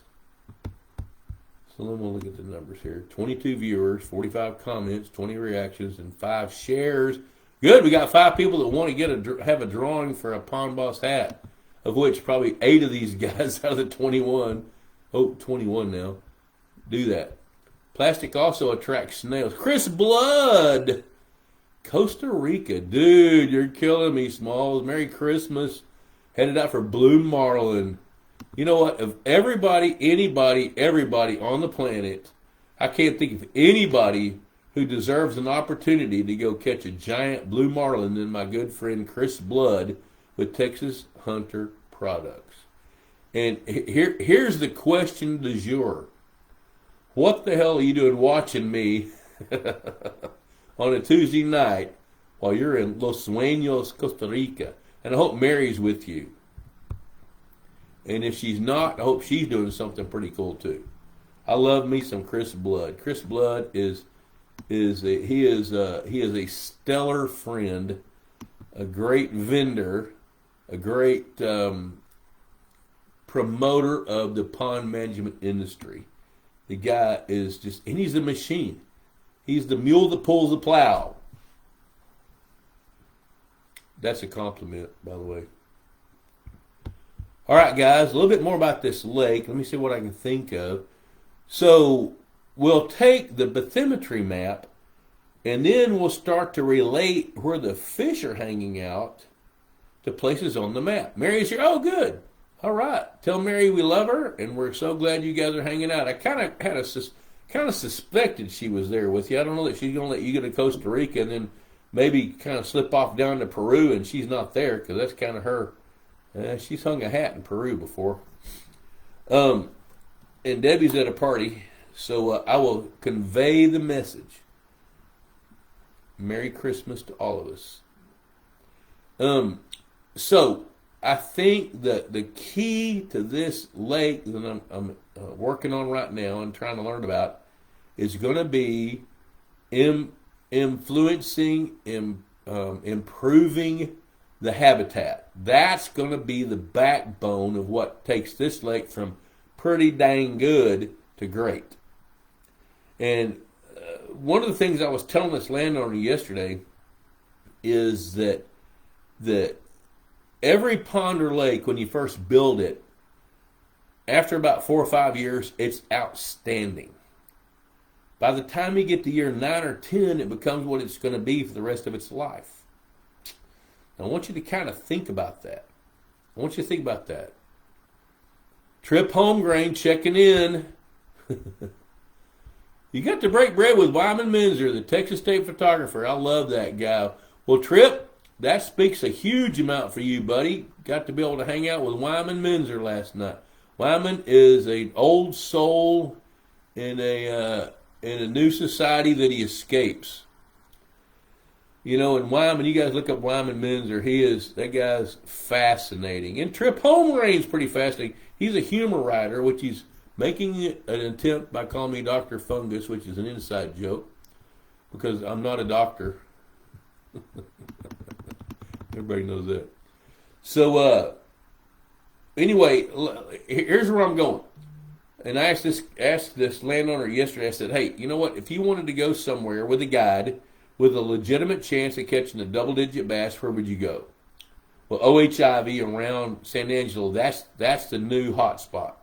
So let me look at the numbers here. 22 viewers, 45 comments, 20 reactions, and 5 shares. Good, we got 5 people that want to have a drawing for a Pond Boss hat, of which probably 8 of these guys out of the 21, 21 now, do that. Plastic also attracts snails. Chris Blood, Costa Rica. Dude, you're killing me, Smalls. Merry Christmas. Headed out for blue marlin. You know what? Of everybody on the planet, I can't think of anybody who deserves an opportunity to go catch a giant blue marlin than my good friend Chris Blood with Texas Hunter Products. And here's the question du jour. What the hell are you doing watching me on a Tuesday night while you're in Los Sueños, Costa Rica? And I hope Mary's with you. And if she's not, I hope she's doing something pretty cool too. I love me some Chris Blood. Chris Blood is a stellar friend, a great vendor, a great promoter of the pond management industry. The guy is and he's a machine. He's the mule that pulls the plow. That's a compliment, by the way. All right, guys, a little bit more about this lake. Let me see what I can think of. So we'll take the bathymetry map, and then we'll start to relate where the fish are hanging out to places on the map. Mary's here. Oh, good. All right. Tell Mary we love her, and we're so glad you guys are hanging out. I kind of suspected she was there with you. I don't know that she's going to let you go to Costa Rica and then maybe kind of slip off down to Peru and she's not there, because that's kind of her. She's hung a hat in Peru before. And Debbie's at a party, so I will convey the message. Merry Christmas to all of us. So I think that the key to this lake that I'm working on right now and trying to learn about is going to be influencing, improving the habitat. That's going to be the backbone of what takes this lake from pretty dang good to great. And one of the things I was telling this landowner yesterday is that every pond or lake, when you first build it, after about 4 or 5 years, it's outstanding. By the time you get to year 9 or 10, it becomes what it's going to be for the rest of its life. Now, I want you to kind of think about that. I want you to think about that. Trip Homegrain checking in. You got to break bread with Wyman Menzer, the Texas State photographer. I love that guy. Well, Trip, that speaks a huge amount for you, buddy. Got to be able to hang out with Wyman Menzer last night. Wyman is an old soul in a new society that he escapes. You know, and Wyman, you guys look up Wyman Menzer. That guy's fascinating. And Trip Homegrain's pretty fascinating. He's a humor writer, which he's making an attempt by calling me Dr. Fungus, which is an inside joke, because I'm not a doctor. Everybody knows that. So, anyway, here's where I'm going. And I asked this landowner yesterday, I said, hey, you know what? If you wanted to go somewhere with a guide with a legitimate chance of catching a double-digit bass, where would you go? Well, OHIV around San Angelo, that's the new hot spot.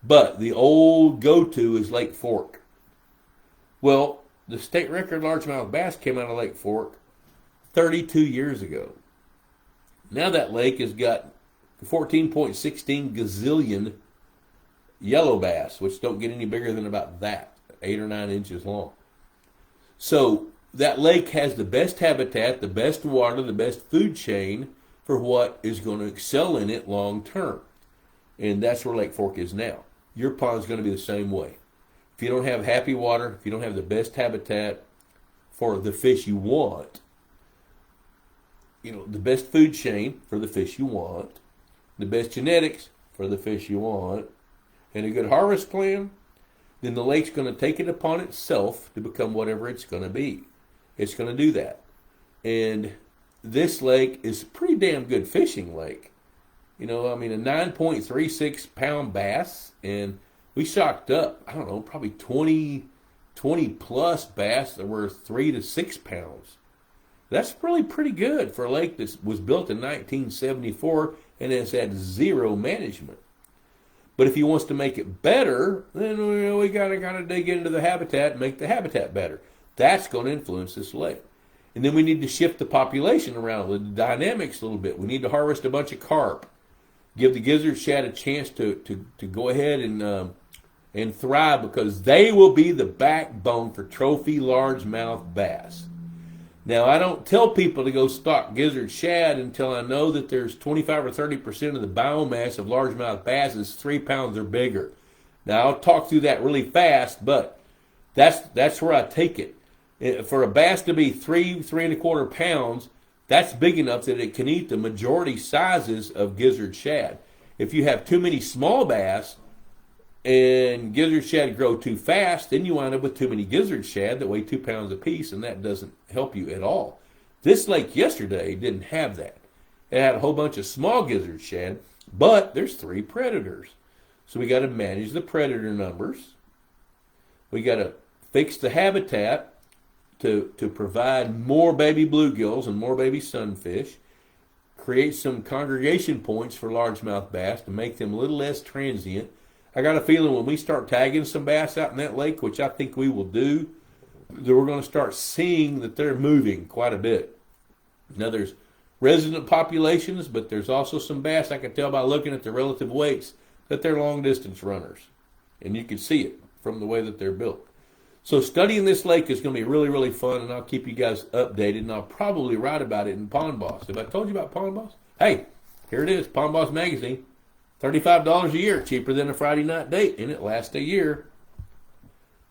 But the old go-to is Lake Fork. Well, the state record largemouth bass came out of Lake Fork 32 years ago. Now that lake has got 14.16 gazillion yellow bass, which don't get any bigger than about that, 8 or 9 inches long. So that lake has the best habitat, the best water, the best food chain for what is going to excel in it long term. And that's where Lake Fork is now. Your pond's going to be the same way. If you don't have happy water, if you don't have the best habitat for the fish you want, the best food chain for the fish you want, the best genetics for the fish you want, and a good harvest plan, then the lake's going to take it upon itself to become whatever it's going to be. It's going to do that. And this lake is a pretty damn good fishing lake. A 9.36 pound bass, and we shocked up, probably 20 plus bass that were 3 to 6 pounds. That's really pretty good for a lake that was built in 1974 and has had zero management. But if he wants to make it better, then we got to kind of dig into the habitat and make the habitat better. That's going to influence this lake. And then we need to shift the population around, the dynamics a little bit. We need to harvest a bunch of carp. Give the gizzard shad a chance to go ahead and thrive, because they will be the backbone for trophy largemouth bass. Now, I don't tell people to go stock gizzard shad until I know that there's 25 or 30% of the biomass of largemouth bass is 3 pounds or bigger. Now, I'll talk through that really fast, but that's where I take it. For a bass to be 3.25 pounds, that's big enough that it can eat the majority sizes of gizzard shad. If you have too many small bass and gizzard shad grow too fast, then you wind up with too many gizzard shad that weigh 2 pounds apiece, and that doesn't help you at all. This lake yesterday didn't have that. It had a whole bunch of small gizzard shad, but there's 3 predators. So we got to manage the predator numbers. We got to fix the habitat to provide more baby bluegills and more baby sunfish, create some congregation points for largemouth bass to make them a little less transient. I got a feeling when we start tagging some bass out in that lake, which I think we will do, that we're going to start seeing that they're moving quite a bit. Now, there's resident populations, but there's also some bass, I can tell by looking at the relative weights, that they're long-distance runners. And you can see it from the way that they're built. So studying this lake is going to be really, really fun, and I'll keep you guys updated, and I'll probably write about it in Pond Boss. Have I told you about Pond Boss? Hey, here it is, Pond Boss Magazine. $35 a year, cheaper than a Friday night date, and it lasts a year.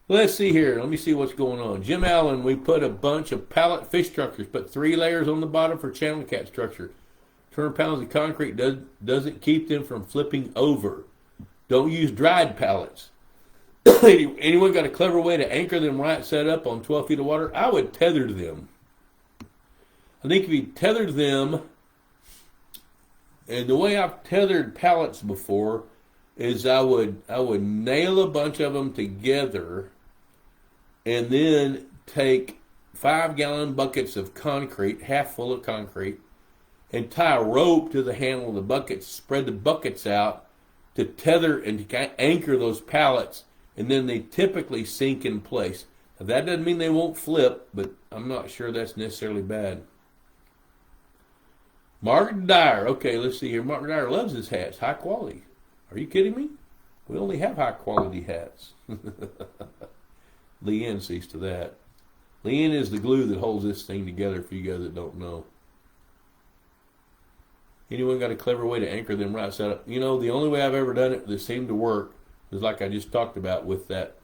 Let's see here. Let me see what's going on. Jim Allen, we put a bunch of pallet fish structures, put 3 layers on the bottom for channel cat structure. 200 pounds of concrete doesn't keep them from flipping over. Don't use dried pallets. Anyone got a clever way to anchor them right set up on 12 feet of water? I would tether them. I think if you tethered them, and the way I've tethered pallets before is I would nail a bunch of them together and then take 5-gallon buckets of concrete, half full of concrete, and tie a rope to the handle of the buckets, spread the buckets out to tether and to anchor those pallets, and then they typically sink in place. Now, that doesn't mean they won't flip, but I'm not sure that's necessarily bad. Margaret Dyer. Okay, let's see here. Margaret Dyer loves his hats. High quality. Are you kidding me? We only have high quality hats. Leanne sees to that. Leanne is the glue that holds this thing together for you guys that don't know. Anyone got a clever way to anchor them right side up? You know, the only way I've ever done it that seemed to work is like I just talked about with that,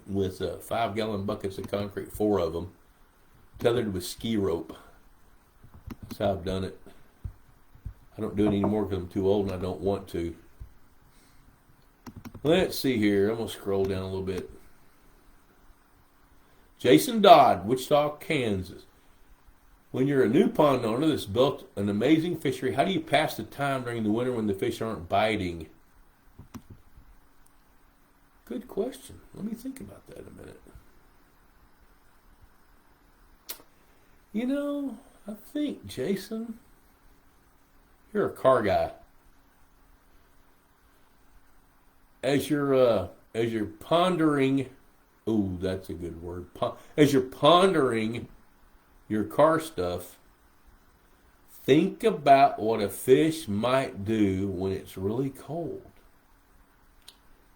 with 5-gallon buckets of concrete, 4 of them, tethered with ski rope. That's how I've done it. I don't do it anymore because I'm too old and I don't want to. Let's see here. I'm going to scroll down a little bit. Jason Dodd, Wichita, Kansas. When you're a new pond owner that's built an amazing fishery, how do you pass the time during the winter when the fish aren't biting? Good question. Let me think about that a minute. You know, I think, Jason, you're a car guy. As you're pondering, ooh, that's a good word. As you're pondering your car stuff, think about what a fish might do when it's really cold.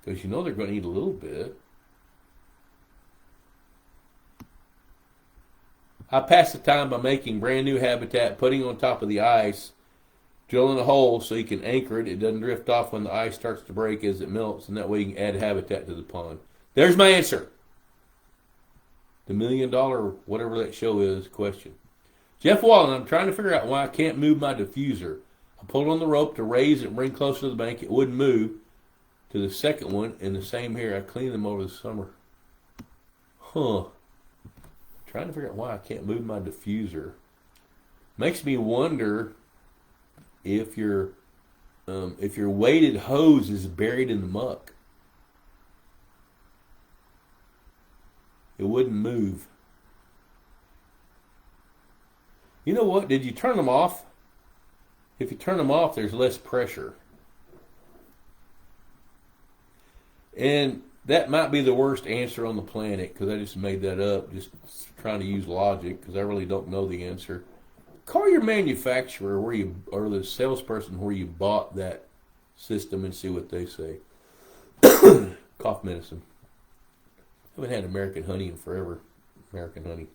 Because you know they're going to eat a little bit. I pass the time by making brand new habitat, putting on top of the ice, drilling a hole so you can anchor it. It doesn't drift off when the ice starts to break as it melts, and that way you can add habitat to the pond. There's my answer. The $1 million, whatever that show is, question. Jeff Wallen, I'm trying to figure out why I can't move my diffuser. I pulled on the rope to raise it and bring closer to the bank. It wouldn't move. To the second one, and the same here. I cleaned them over the summer. Trying to figure out why I can't move my diffuser. Makes me wonder if your weighted hose is buried in the muck. It wouldn't move. You know what? Did you turn them off? If you turn them off, there's less pressure. And that might be the worst answer on the planet because I just made that up, just trying to use logic because I really don't know the answer. Call your manufacturer or the salesperson where you bought that system and see what they say. Cough medicine. I haven't had American honey in forever. American honey.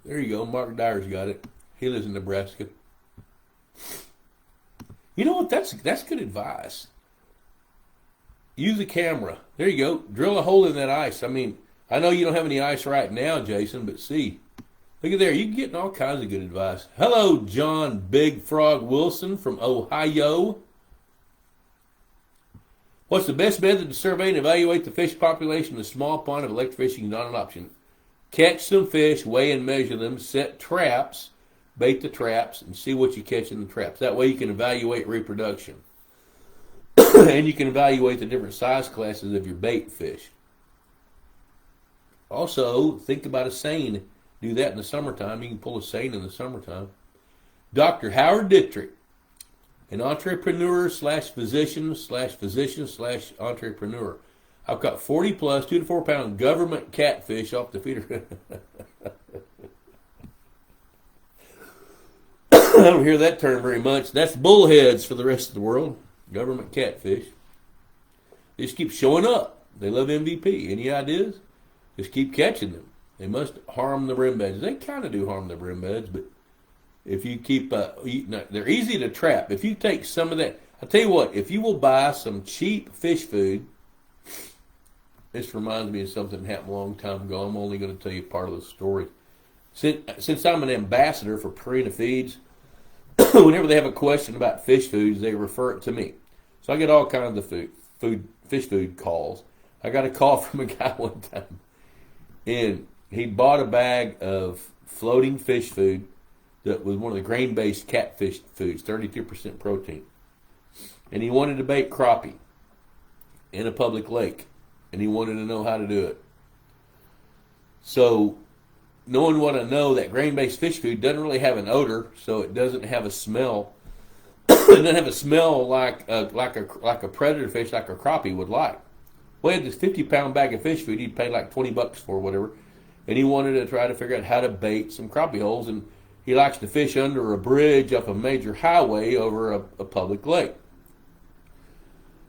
There you go. Mark Dyer's got it. He lives in Nebraska. You know what? That's good advice. Use a camera. There you go. Drill a hole in that ice. I mean, I know you don't have any ice right now, Jason, but see. Look at there. You're getting all kinds of good advice. Hello, John Big Frog Wilson from Ohio. What's the best method to survey and evaluate the fish population in a small pond if electrofishing is not an option? Catch some fish, weigh and measure them, set traps, bait the traps, and see what you catch in the traps. That way you can evaluate reproduction. And you can evaluate the different size classes of your bait fish. Also, think about a seine. Do that in the summertime. You can pull a seine in the summertime. Dr. Howard Dittrich, an entrepreneur slash physician slash entrepreneur. I've got 40 plus 2 to 4 pound government catfish off the feeder. I don't hear that term very much. That's bullheads for the rest of the world. Government catfish. They just keep showing up. They love MVP. Any ideas? Just keep catching them. They must harm the brim beds. They kind of do harm the brim beds, but if you keep eating, they're easy to trap. If you take some of that, I'll tell you what, if you will buy some cheap fish food, this reminds me of something that happened a long time ago. I'm only going to tell you part of the story. Since I'm an ambassador for Purina Feeds, whenever they have a question about fish foods, they refer it to me. So I get all kinds of fish food calls. I got a call from a guy one time, and he bought a bag of floating fish food that was one of the grain-based catfish foods, 32% protein. And he wanted to bait crappie in a public lake. and he wanted to know how to do it. So, knowing what I know, that grain-based fish food doesn't really have an odor, so it doesn't have a smell. It doesn't have a smell like a predator fish, like a crappie would like. We had this 50-pound bag of fish food he'd paid like $20 for, whatever, and he wanted to try to figure out how to bait some crappie holes, and he likes to fish under a bridge up a major highway over a public lake.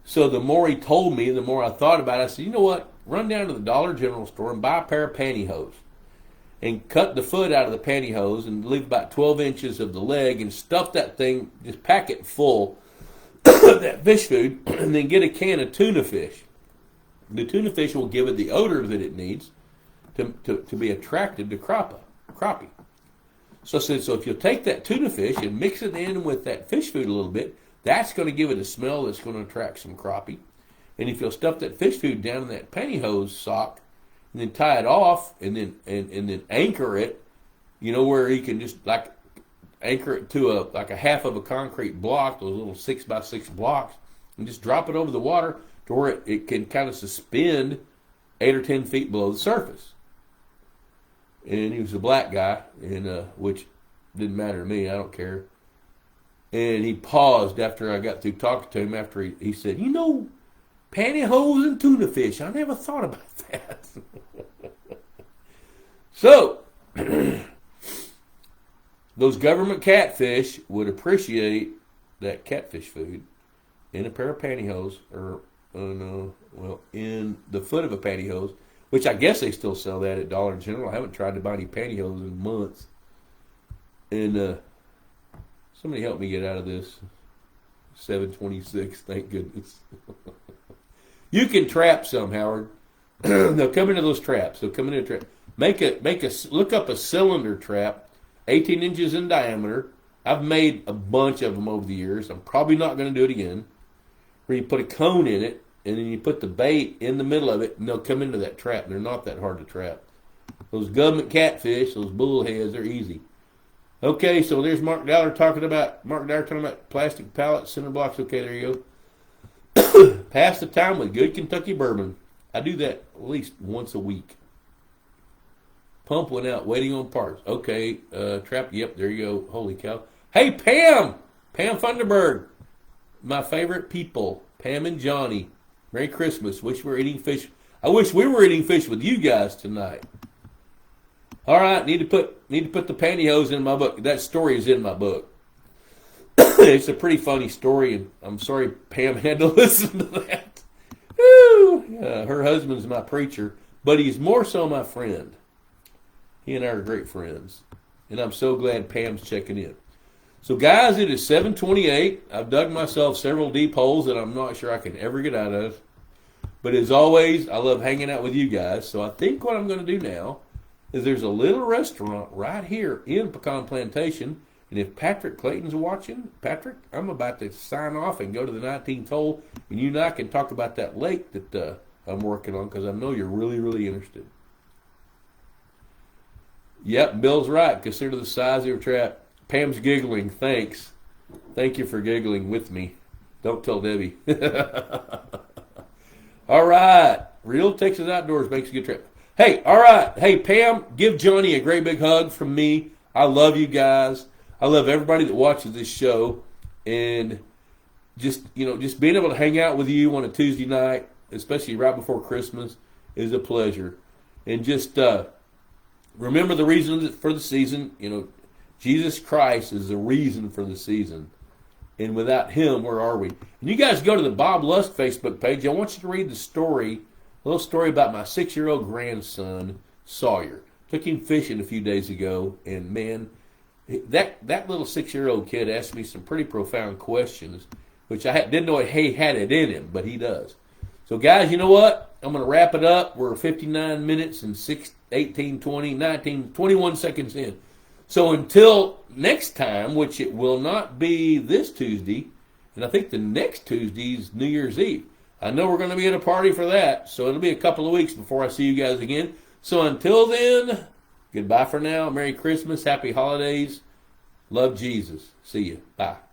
So the more he told me, the more I thought about it. I said, you know what? Run down to the Dollar General store and buy a pair of pantyhose and cut the foot out of the pantyhose and leave about 12 inches of the leg and stuff that thing, just pack it full of that fish food, and then get a can of tuna fish. The tuna fish will give it the odor that it needs to be attractive to crappie. So I said, so if you'll take that tuna fish and mix it in with that fish food a little bit, that's going to give it a smell that's going to attract some crappie. And if you'll stuff that fish food down in that pantyhose sock and then tie it off and then anchor it, you know, where you can just like anchor it to a half of a concrete block, those little 6x6 blocks, and just drop it over the water to where it can kind of suspend 8 or 10 feet below the surface. And he was a black guy, and which didn't matter to me. I don't care. And he paused after I got through talking to him. After he said, you know, pantyhose and tuna fish. I never thought about that. So, those government catfish would appreciate that catfish food in a pair of pantyhose, or in the foot of a pantyhose, which I guess they still sell that at Dollar General. I haven't tried to buy any pantyhose in months. And somebody help me get out of this. 726, thank goodness. You can trap some, Howard. They'll come into those traps. They'll come into a trap. Look up a cylinder trap, 18 inches in diameter. I've made a bunch of them over the years. I'm probably not going to do it again. Where you put a cone in it, and then you put the bait in the middle of it, and they'll come into that trap. They're not that hard to trap. Those government catfish, those bullheads, they're easy. Okay, so there's Mark Dowler talking about plastic pallets, cinder blocks. Okay, there you go. Pass the time with good Kentucky bourbon. I do that at least once a week. Pump went out, waiting on parts. Okay, trap. Yep, there you go. Holy cow. Hey, Pam Funderburg, my favorite people, Pam and Johnny. Merry Christmas. Wish we were eating fish. I wish we were eating fish with you guys tonight. All right, need to put the pantyhose in my book. That story is in my book. It's a pretty funny story, and I'm sorry Pam had to listen to that. Woo! Her husband's my preacher, but he's more so my friend. He and I are great friends, and I'm so glad Pam's checking in. So, guys, it is 7:28. I've dug myself several deep holes that I'm not sure I can ever get out of. But as always, I love hanging out with you guys. So I think what I'm going to do now is there's a little restaurant right here in Pecan Plantation. And if Patrick Clayton's watching, Patrick, I'm about to sign off and go to the 19th hole. And you and I can talk about that lake that I'm working on, because I know you're really, really interested. Yep, Bill's right. Consider the size of your trap. Pam's giggling. Thanks. Thank you for giggling with me. Don't tell Debbie. All right. Real Texas Outdoors makes a good trip. Hey, all right. Hey, Pam, give Johnny a great big hug from me. I love you guys. I love everybody that watches this show. And just being able to hang out with you on a Tuesday night, especially right before Christmas, is a pleasure. And just remember the reason for the season. Jesus Christ is the reason for the season. And without him, where are we? And you guys go to the Bob Lusk Facebook page. I want you to read the story, a little story about my 6-year-old grandson, Sawyer. Took him fishing a few days ago, and man, that little 6-year-old kid asked me some pretty profound questions, which I didn't know he had it in him, but he does. So, guys, you know what? I'm going to wrap it up. We're 59 minutes and 18, 20, 19, 21 seconds in. So until next time, which it will not be this Tuesday, and I think the next Tuesday's New Year's Eve. I know we're going to be at a party for that, so it'll be a couple of weeks before I see you guys again. So until then, goodbye for now. Merry Christmas. Happy holidays. Love Jesus. See you. Bye.